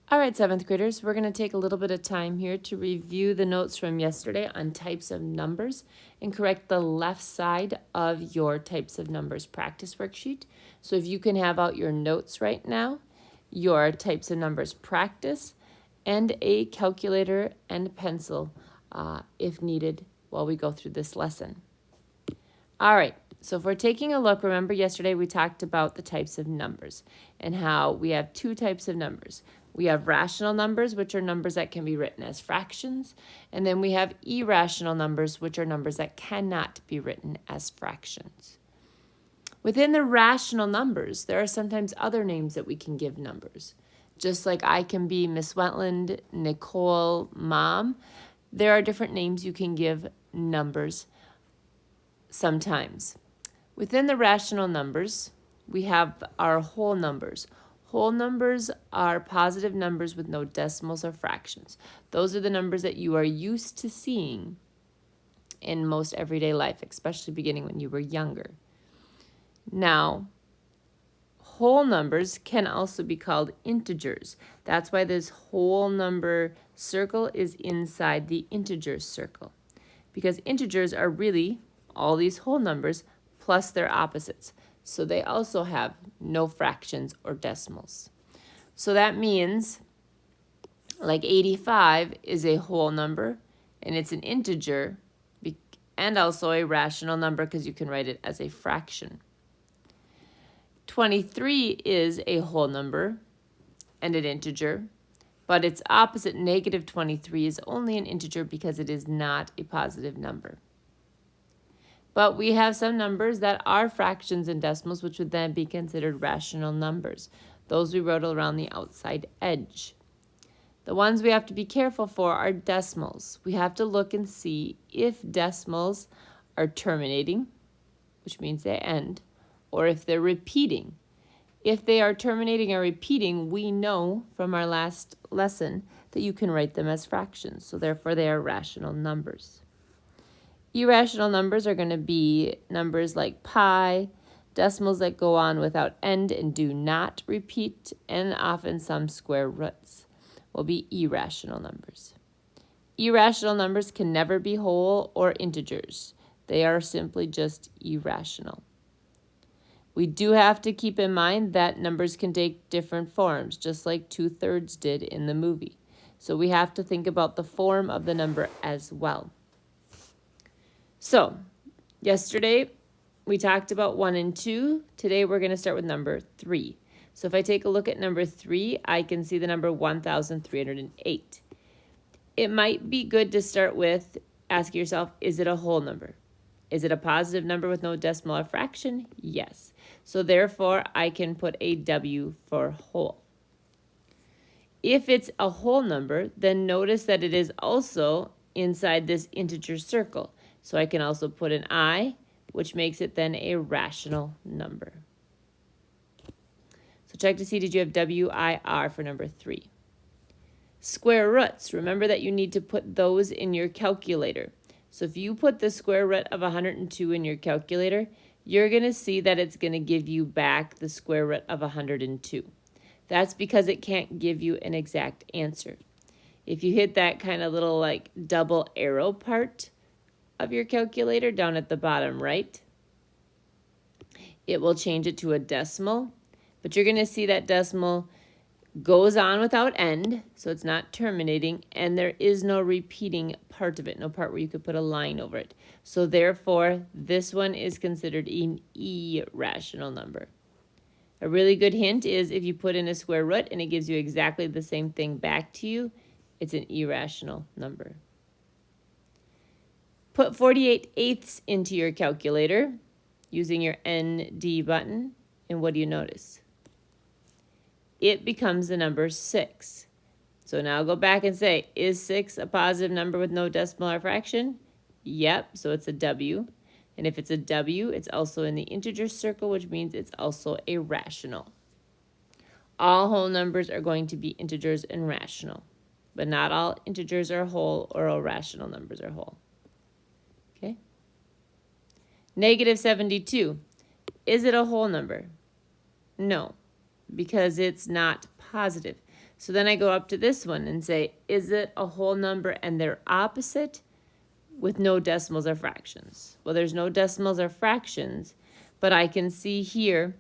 All right, 7th graders, we're going to take a little bit of time here to review the notes from yesterday on types of numbers and correct the left side of your types of numbers practice worksheet. So if you can have out your notes right now, your types of numbers practice, and a calculator and pencil if needed while we go through this lesson. All right, so if we're taking a look, remember yesterday we talked about the types of numbers and how we have two types of numbers. We have rational numbers, which are numbers that can be written as fractions, and then we have irrational numbers, which are numbers that cannot be written as fractions. Within the rational numbers, there are sometimes other names that we can give numbers. Just like I can be Miss Wentland, Nicole, Mom, there are different names you can give numbers sometimes. Within the rational numbers, we have our whole numbers. Whole numbers are positive numbers with no decimals or fractions. Those are the numbers that you are used to seeing in most everyday life, especially beginning when you were younger. Now, whole numbers can also be called integers. That's why this whole number circle is inside the integer circle, because integers are really all these whole numbers plus their opposites. So they also have no fractions or decimals. So that means like 85 is a whole number and it's an integer and also a rational number because you can write it as a fraction. 23 is a whole number and an integer, but its opposite, negative 23, is only an integer because it is not a positive number. But we have some numbers that are fractions and decimals, which would then be considered rational numbers. Those we wrote around the outside edge. The ones we have to be careful for are decimals. We have to look and see if decimals are terminating, which means they end, or if they're repeating. If they are terminating or repeating, we know from our last lesson that you can write them as fractions, so therefore they are rational numbers. Irrational numbers are going to be numbers like pi, decimals that go on without end and do not repeat, and often some square roots will be irrational numbers. Irrational numbers can never be whole or integers. They are simply just irrational. We do have to keep in mind that numbers can take different forms, just like 2/3 did in the movie. So we have to think about the form of the number as well. So, yesterday we talked about 1 and 2. Today we're going to start with number 3. So if I take a look at number 3, I can see the number 1,308. It might be good to start with asking yourself, is it a whole number? Is it a positive number with no decimal or fraction? Yes. So therefore, I can put a W for whole. If it's a whole number, then notice that it is also inside this integer circle. So I can also put an I, which makes it then a rational number. So check to see, did you have WIR for number 3? Square roots, remember that you need to put those in your calculator. So if you put the square root of 102 in your calculator, you're going to see that it's going to give you back the square root of 102. That's because it can't give you an exact answer. If you hit that kind of little like double arrow part of your calculator down at the bottom right, it will change it to a decimal, but you're going to see that decimal goes on without end, so it's not terminating, and there is no repeating part of it, no part where you could put a line over it. So therefore, this one is considered an irrational number. A really good hint is if you put in a square root and it gives you exactly the same thing back to you, it's an irrational number. Put 48/8 into your calculator using your ND button, and what do you notice? It becomes the number 6. So now go back and say, is 6 a positive number with no decimal or fraction? Yep, so it's a W. And if it's a W, it's also in the integer circle, which means it's also a rational. All whole numbers are going to be integers and rational, but not all integers are whole or all rational numbers are whole. Okay? Negative 72. Is it a whole number? No, because it's not positive. So then I go up to this one and say, is it a whole number and they're opposite with no decimals or fractions? Well, there's no decimals or fractions, but I can see here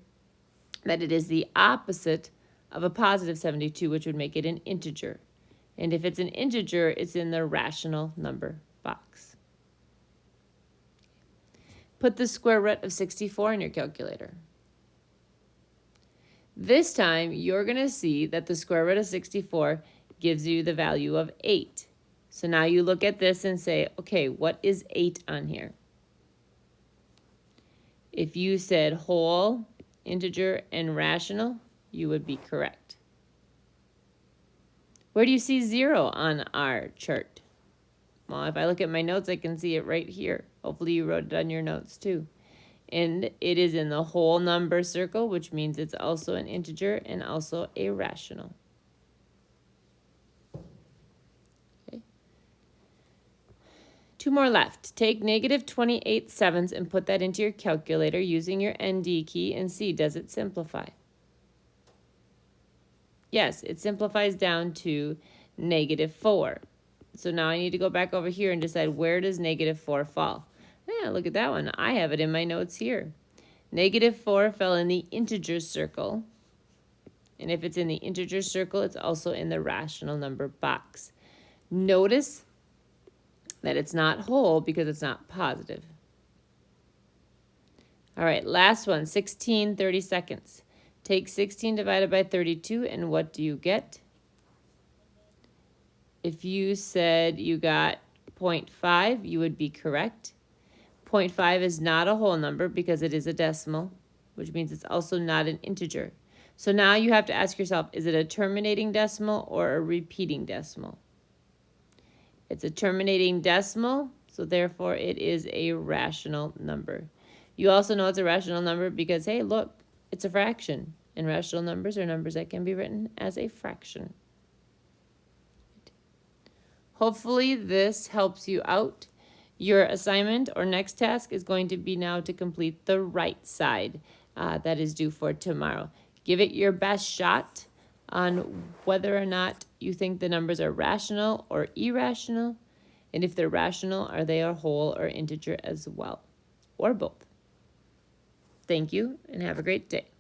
that it is the opposite of a positive 72, which would make it an integer. And if it's an integer, it's in the rational number box. Put the square root of 64 in your calculator. This time, you're going to see that the square root of 64 gives you the value of 8. So now you look at this and say, okay, what is 8 on here? If you said whole, integer, and rational, you would be correct. Where do you see 0 on our chart? Well, if I look at my notes, I can see it right here. Hopefully you wrote it on your notes too. And it is in the whole number circle, which means it's also an integer and also a rational. Okay. 2 more left. Take negative 28/7 and put that into your calculator using your ND key and see, does it simplify? Yes, it simplifies down to -4. So now I need to go back over here and decide, where does -4 fall? Yeah, look at that one. I have it in my notes here. -4 fell in the integer circle. And if it's in the integer circle, it's also in the rational number box. Notice that it's not whole because it's not positive. All right, last one, 16/32. Take 16 divided by 32, and what do you get? If you said you got 0.5, you would be correct. 0.5 is not a whole number because it is a decimal, which means it's also not an integer. So now you have to ask yourself, is it a terminating decimal or a repeating decimal? It's a terminating decimal, so therefore it is a rational number. You also know it's a rational number because, hey, look, it's a fraction. And rational numbers are numbers that can be written as a fraction. Hopefully this helps you out. Your assignment or next task is going to be now to complete the right side that is due for tomorrow. Give it your best shot on whether or not you think the numbers are rational or irrational. And if they're rational, are they a whole or integer as well? Or both. Thank you and have a great day.